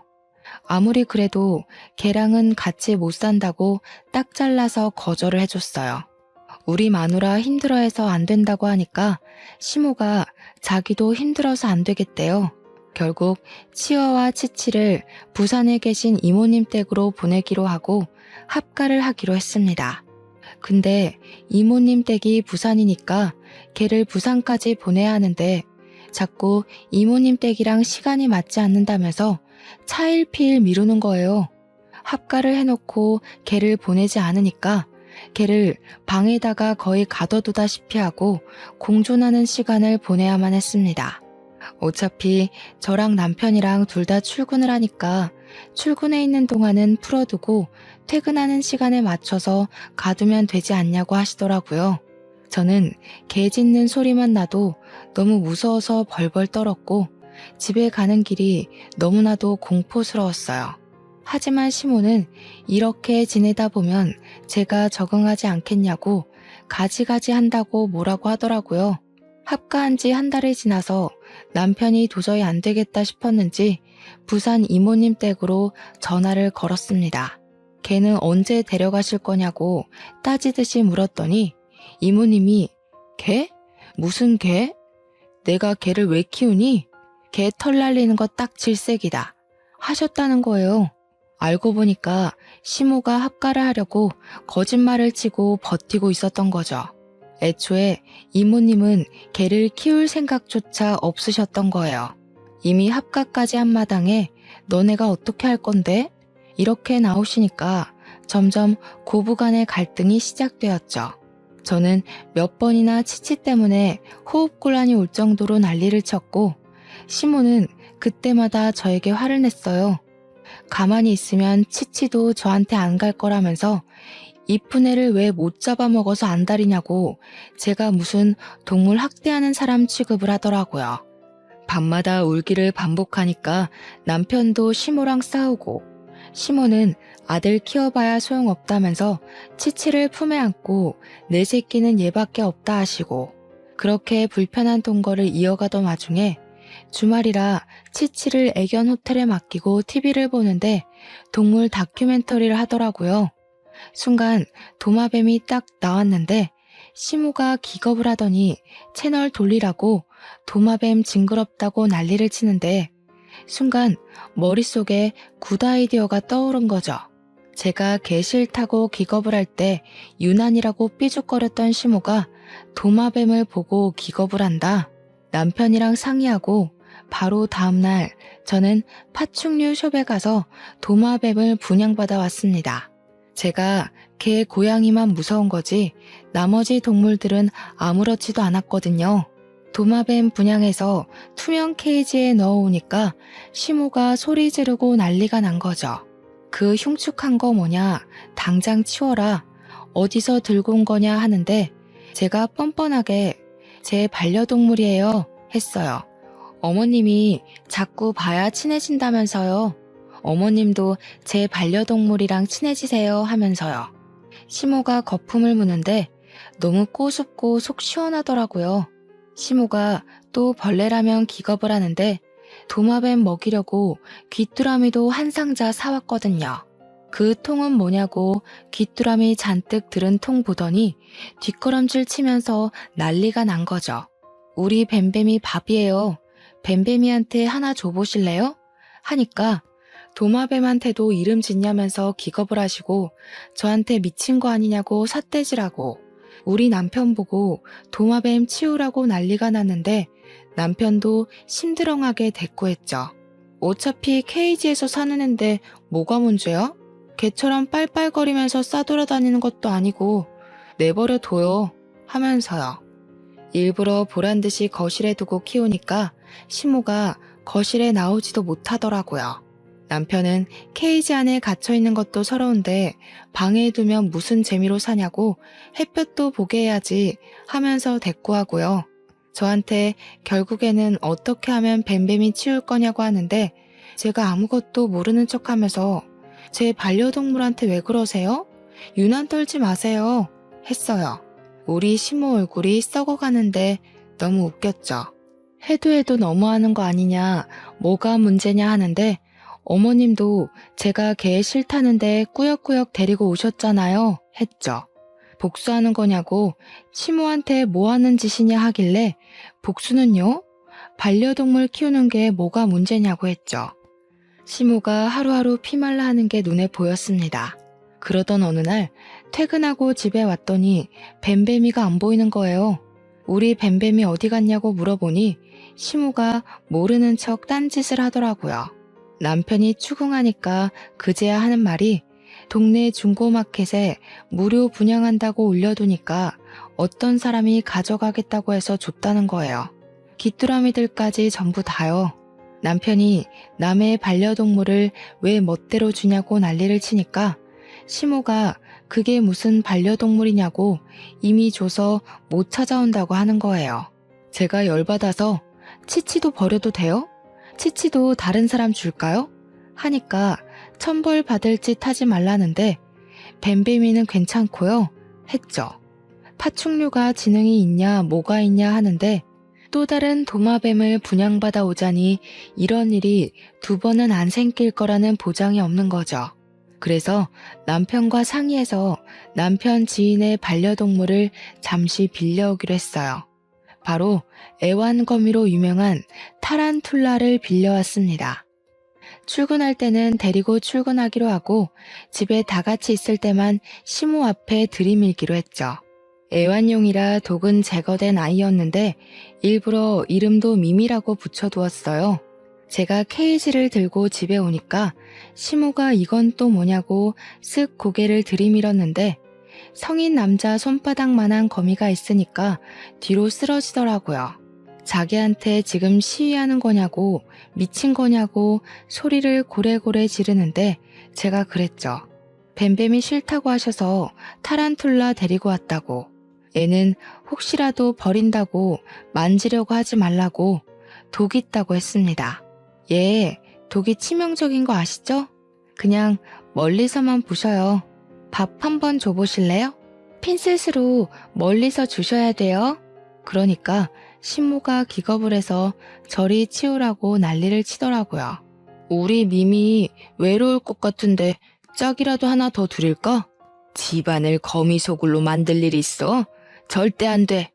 아무리 그래도 걔랑은 같이 못 산다고 딱 잘라서 거절을 해줬어요. 우리 마누라 힘들어해서 안 된다고 하니까 시모가 자기도 힘들어서 안 되겠대요. 결국 치어와 치치를 부산에 계신 이모님 댁으로 보내기로 하고 합가를 하기로 했습니다. 근데 이모님 댁이 부산이니까 걔를 부산까지 보내야 하는데 자꾸 이모님 댁이랑 시간이 맞지 않는다면서 차일피일 미루는 거예요. 합가를 해놓고 걔를 보내지 않으니까 걔를 방에다가 거의 가둬두다시피 하고 공존하는 시간을 보내야만 했습니다. 어차피 저랑 남편이랑 둘 다 출근을 하니까 출근해 있는 동안은 풀어두고 퇴근하는 시간에 맞춰서 가두면 되지 않냐고 하시더라고요. 저는 개 짖는 소리만 나도 너무 무서워서 벌벌 떨었고 집에 가는 길이 너무나도 공포스러웠어요. 하지만 시모는 이렇게 지내다 보면 제가 적응하지 않겠냐고 가지가지 한다고 뭐라고 하더라고요. 합가한 지 한 달이 지나서 남편이 도저히 안 되겠다 싶었는지 부산 이모님 댁으로 전화를 걸었습니다. 걔는 언제 데려가실 거냐고 따지듯이 물었더니 이모님이 개? 무슨 개? 내가 걔를 왜 키우니? 개 털 날리는 거 딱 질색이다. 하셨다는 거예요. 알고 보니까 시모가 합가를 하려고 거짓말을 치고 버티고 있었던 거죠. 애초에 이모님은 개를 키울 생각조차 없으셨던 거예요. 이미 합가까지 한 마당에 너네가 어떻게 할 건데? 이렇게 나오시니까 점점 고부간의 갈등이 시작되었죠. 저는 몇 번이나 치치 때문에 호흡곤란이 올 정도로 난리를 쳤고 시모는 그때마다 저에게 화를 냈어요. 가만히 있으면 치치도 저한테 안 갈 거라면서 이쁜 애를 왜 못 잡아먹어서 안달이냐고 제가 무슨 동물 학대하는 사람 취급을 하더라고요. 밤마다 울기를 반복하니까 남편도 시모랑 싸우고 시모는 아들 키워봐야 소용없다면서 치치를 품에 안고 내 새끼는 얘밖에 없다 하시고 그렇게 불편한 동거를 이어가던 와중에 주말이라 치치를 애견 호텔에 맡기고 TV를 보는데 동물 다큐멘터리를 하더라고요. 순간 도마뱀이 딱 나왔는데 시모가 기겁을 하더니 채널 돌리라고 도마뱀 징그럽다고 난리를 치는데 순간 머릿속에 굿 아이디어가 떠오른 거죠. 제가 개 싫다고 기겁을 할 때 유난이라고 삐죽거렸던 시모가 도마뱀을 보고 기겁을 한다. 남편이랑 상의하고 바로 다음날 저는 파충류 숍에 가서 도마뱀을 분양받아 왔습니다. 제가 개 고양이만 무서운 거지 나머지 동물들은 아무렇지도 않았거든요. 도마뱀 분양해서 투명 케이지에 넣어오니까 시모가 소리 지르고 난리가 난 거죠. 그 흉측한 거 뭐냐, 당장 치워라, 어디서 들고 온 거냐 하는데 제가 뻔뻔하게 제 반려동물이에요 했어요. 어머님이 자꾸 봐야 친해진다면서요. 어머님도 제 반려동물이랑 친해지세요 하면서요. 시모가 거품을 무는데 너무 꼬숩고 속 시원하더라고요. 시모가 또 벌레라면 기겁을 하는데 도마뱀 먹이려고 귀뚜라미도 한 상자 사왔거든요. 그 통은 뭐냐고 귀뚜라미 잔뜩 들은 통 보더니 뒷걸음질 치면서 난리가 난 거죠. 우리 뱀뱀이 밥이에요. 뱀뱀이한테 하나 줘보실래요? 하니까 도마뱀한테도 이름 짓냐면서 기겁을 하시고 저한테 미친 거 아니냐고 삿대질하고 우리 남편 보고 도마뱀 치우라고 난리가 났는데 남편도 심드렁하게 대꾸했죠. 어차피 케이지에서 사는 앤데 뭐가 문제야? 개처럼 빨빨거리면서 싸돌아다니는 것도 아니고 내버려 둬요 하면서요. 일부러 보란듯이 거실에 두고 키우니까 시모가 거실에 나오지도 못하더라고요. 남편은 케이지 안에 갇혀있는 것도 서러운데 방에 두면 무슨 재미로 사냐고 햇볕도 보게 해야지 하면서 대꾸하고요. 저한테 결국에는 어떻게 하면 뱀뱀이 치울 거냐고 하는데 제가 아무것도 모르는 척하면서 제 반려동물한테 왜 그러세요? 유난 떨지 마세요 했어요. 우리 시모 얼굴이 썩어가는데 너무 웃겼죠. 해도 너무하는 거 아니냐, 뭐가 문제냐 하는데 어머님도 제가 개 싫다는데 꾸역꾸역 데리고 오셨잖아요 했죠. 복수하는 거냐고 시모한테 뭐 하는 짓이냐 하길래 복수는요? 반려동물 키우는 게 뭐가 문제냐고 했죠. 시모가 하루하루 피말라 하는 게 눈에 보였습니다. 그러던 어느 날 퇴근하고 집에 왔더니 뱀뱀이가 안 보이는 거예요. 우리 뱀뱀이 어디 갔냐고 물어보니 시모가 모르는 척 딴짓을 하더라고요. 남편이 추궁하니까 그제야 하는 말이 동네 중고마켓에 무료 분양한다고 올려두니까 어떤 사람이 가져가겠다고 해서 줬다는 거예요. 귀뚜라미들까지 전부 다요. 남편이 남의 반려동물을 왜 멋대로 주냐고 난리를 치니까 시모가 그게 무슨 반려동물이냐고 이미 줘서 못 찾아온다고 하는 거예요. 제가 열받아서 치치도 버려도 돼요? 치치도 다른 사람 줄까요? 하니까 천벌 받을 짓 하지 말라는데 뱀뱀이는 괜찮고요 했죠. 파충류가 지능이 있냐 뭐가 있냐 하는데 또 다른 도마뱀을 분양받아 오자니 이런 일이 두 번은 안 생길 거라는 보장이 없는 거죠. 그래서 남편과 상의해서 남편 지인의 반려동물을 잠시 빌려오기로 했어요. 바로 애완거미로 유명한 타란툴라를 빌려왔습니다. 출근할 때는 데리고 출근하기로 하고 집에 다 같이 있을 때만 시모 앞에 들이밀기로 했죠. 애완용이라 독은 제거된 아이였는데 일부러 이름도 미미라고 붙여두었어요. 제가 케이지를 들고 집에 오니까 시모가 이건 또 뭐냐고 쓱 고개를 들이밀었는데 성인 남자 손바닥만한 거미가 있으니까 뒤로 쓰러지더라고요. 자기한테 지금 시위하는 거냐고, 미친 거냐고 소리를 고래고래 지르는데 제가 그랬죠. 뱀뱀이 싫다고 하셔서 타란툴라 데리고 왔다고. 애는 혹시라도 버린다고 만지려고 하지 말라고 독 있다고 했습니다. 얘 독이 치명적인 거 아시죠? 그냥 멀리서만 부셔요. 밥 한번 줘보실래요? 핀셋으로 멀리서 주셔야 돼요. 그러니까 신모가 기겁을 해서 저리 치우라고 난리를 치더라고요. 우리 미미 외로울 것 같은데 짝이라도 하나 더 드릴까? 집안을 거미소굴로 만들 일 있어? 절대 안 돼.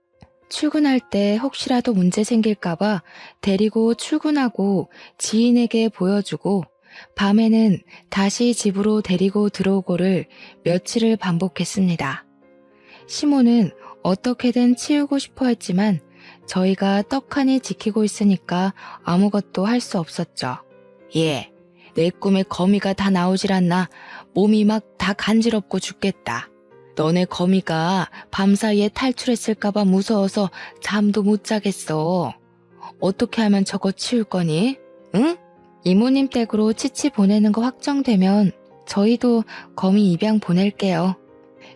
출근할 때 혹시라도 문제 생길까봐 데리고 출근하고 지인에게 보여주고 밤에는 다시 집으로 데리고 들어오고를 며칠을 반복했습니다. 시모는 어떻게든 치우고 싶어 했지만 저희가 떡하니 지키고 있으니까 아무것도 할 수 없었죠. 예, 내 꿈에 거미가 다 나오질 않나 몸이 막 다 간지럽고 죽겠다. 너네 거미가 밤사이에 탈출했을까봐 무서워서 잠도 못 자겠어. 어떻게 하면 저거 치울 거니? 응? 이모님 댁으로 치치 보내는 거 확정되면 저희도 거미 입양 보낼게요.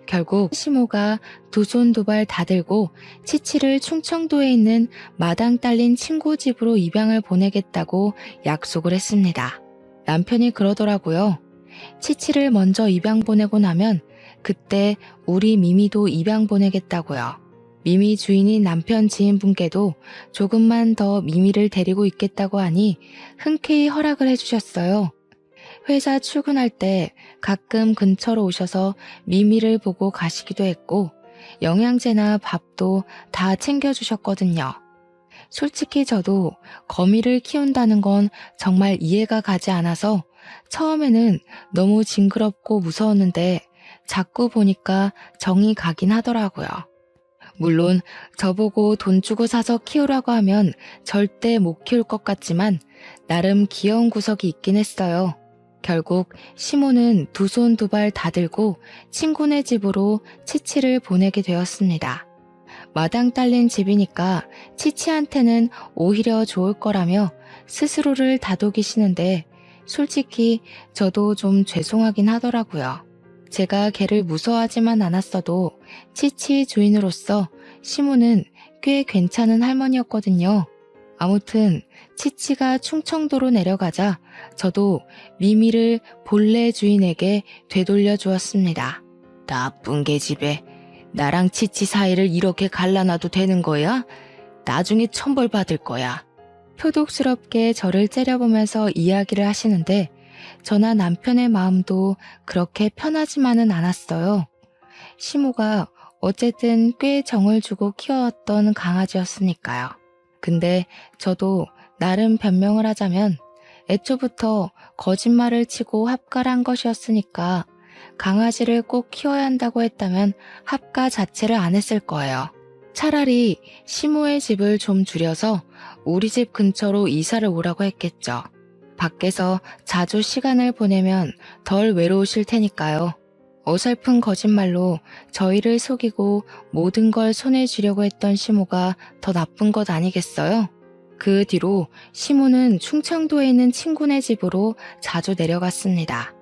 결국 시모가 두 손 두 발 다 들고 치치를 충청도에 있는 마당 딸린 친구 집으로 입양을 보내겠다고 약속을 했습니다. 남편이 그러더라고요. 치치를 먼저 입양 보내고 나면 그때 우리 미미도 입양 보내겠다고요. 미미 주인인 남편 지인분께도 조금만 더 미미를 데리고 있겠다고 하니 흔쾌히 허락을 해주셨어요. 회사 출근할 때 가끔 근처로 오셔서 미미를 보고 가시기도 했고 영양제나 밥도 다 챙겨주셨거든요. 솔직히 저도 거미를 키운다는 건 정말 이해가 가지 않아서 처음에는 너무 징그럽고 무서웠는데 자꾸 보니까 정이 가긴 하더라고요. 물론 저보고 돈 주고 사서 키우라고 하면 절대 못 키울 것 같지만 나름 귀여운 구석이 있긴 했어요. 결국 시모는 두 손 두 발 다 들고 친구네 집으로 치치를 보내게 되었습니다. 마당 딸린 집이니까 치치한테는 오히려 좋을 거라며 스스로를 다독이시는데 솔직히 저도 좀 죄송하긴 하더라고요. 제가 걔를 무서워하지만 않았어도 치치 주인으로서 시모는 꽤 괜찮은 할머니였거든요. 아무튼 치치가 충청도로 내려가자 저도 미미를 본래 주인에게 되돌려 주었습니다. 나쁜 계집애, 나랑 치치 사이를 이렇게 갈라놔도 되는 거야? 나중에 천벌 받을 거야. 표독스럽게 저를 째려보면서 이야기를 하시는데 저나 남편의 마음도 그렇게 편하지만은 않았어요. 시모가 어쨌든 꽤 정을 주고 키워왔던 강아지였으니까요. 근데 저도 나름 변명을 하자면 애초부터 거짓말을 치고 합가를 한 것이었으니까 강아지를 꼭 키워야 한다고 했다면 합가 자체를 안 했을 거예요. 차라리 시모의 집을 좀 줄여서 우리 집 근처로 이사를 오라고 했겠죠. 밖에서 자주 시간을 보내면 덜 외로우실 테니까요. 어설픈 거짓말로 저희를 속이고 모든 걸 손에 쥐려고 했던 시모가 더 나쁜 것 아니겠어요? 그 뒤로 시모는 충청도에 있는 친구네 집으로 자주 내려갔습니다.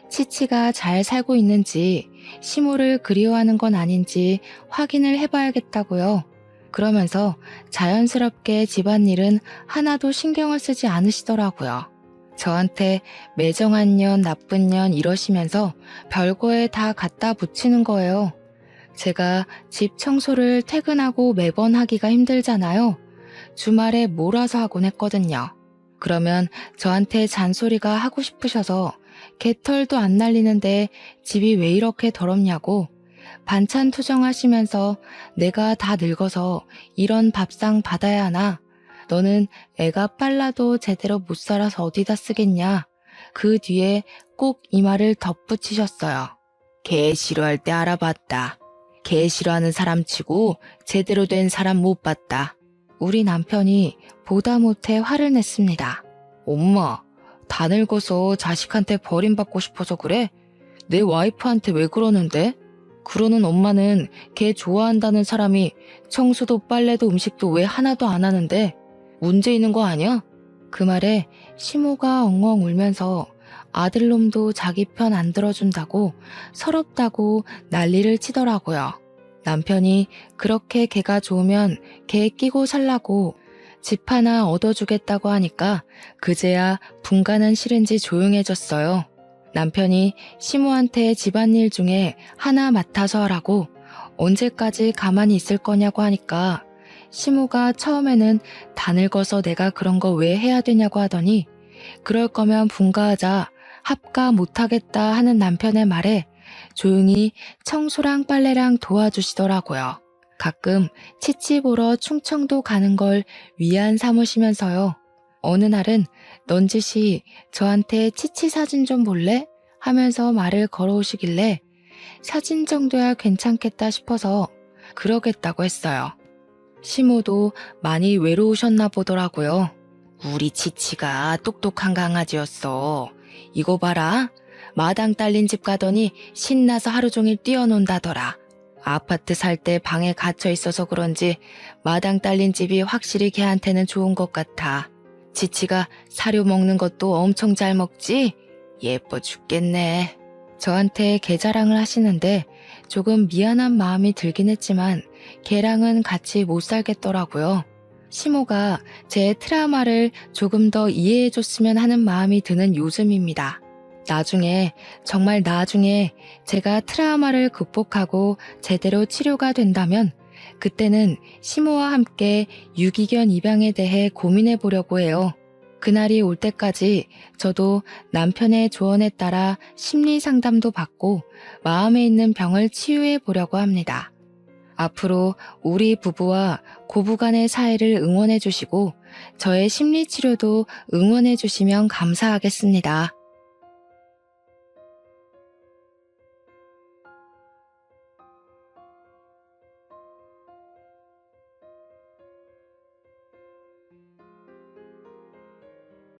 치치가 잘 살고 있는지 시모를 그리워하는 건 아닌지 확인을 해봐야겠다고요. 그러면서 자연스럽게 집안일은 하나도 신경을 쓰지 않으시더라고요. 저한테 매정한 년, 나쁜 년 이러시면서 별거에 다 갖다 붙이는 거예요. 제가 집 청소를 퇴근하고 매번 하기가 힘들잖아요. 주말에 몰아서 하곤 했거든요. 그러면 저한테 잔소리가 하고 싶으셔서 개털도 안 날리는데 집이 왜 이렇게 더럽냐고 반찬 투정하시면서 내가 다 늙어서 이런 밥상 받아야 하나? 너는 애가 빨라도 제대로 못 살아서 어디다 쓰겠냐? 그 뒤에 꼭 이 말을 덧붙이셨어요. 개 싫어할 때 알아봤다. 개 싫어하는 사람 치고 제대로 된 사람 못 봤다. 우리 남편이 보다 못해 화를 냈습니다. 엄마, 다 늙어서 자식한테 버림받고 싶어서 그래? 내 와이프한테 왜 그러는데? 그러는 엄마는 걔 좋아한다는 사람이 청소도 빨래도 음식도 왜 하나도 안 하는데 문제 있는 거 아니야? 그 말에 시모가 엉엉 울면서 아들놈도 자기 편 안 들어준다고 서럽다고 난리를 치더라고요. 남편이 그렇게 걔가 좋으면 걔 끼고 살라고 집 하나 얻어주겠다고 하니까 그제야 분가는 싫은지 조용해졌어요. 남편이 시모한테 집안일 중에 하나 맡아서 하라고 언제까지 가만히 있을 거냐고 하니까 시모가 처음에는 다 늙어서 내가 그런 거 왜 해야 되냐고 하더니 그럴 거면 분가하자 합가 못하겠다 하는 남편의 말에 조용히 청소랑 빨래랑 도와주시더라고요. 가끔 치치 보러 충청도 가는 걸 위안 삼으시면서요. 어느 날은 넌지시 저한테 치치 사진 좀 볼래? 하면서 말을 걸어오시길래 사진 정도야 괜찮겠다 싶어서 그러겠다고 했어요. 시모도 많이 외로우셨나 보더라고요. 우리 치치가 똑똑한 강아지였어. 이거 봐라. 마당 딸린 집 가더니 신나서 하루 종일 뛰어논다더라. 아파트 살 때 방에 갇혀 있어서 그런지 마당 딸린 집이 확실히 걔한테는 좋은 것 같아. 치치가 사료 먹는 것도 엄청 잘 먹지? 예뻐 죽겠네. 저한테 개 자랑을 하시는데 조금 미안한 마음이 들긴 했지만 걔랑은 같이 못 살겠더라고요. 시모가 제 트라우마를 조금 더 이해해줬으면 하는 마음이 드는 요즘입니다. 나중에, 정말 나중에 제가 트라우마를 극복하고 제대로 치료가 된다면 그때는 시모와 함께 유기견 입양에 대해 고민해 보려고 해요. 그날이 올 때까지 저도 남편의 조언에 따라 심리 상담도 받고 마음에 있는 병을 치유해 보려고 합니다. 앞으로 우리 부부와 고부간의 사이를 응원해 주시고 저의 심리 치료도 응원해 주시면 감사하겠습니다.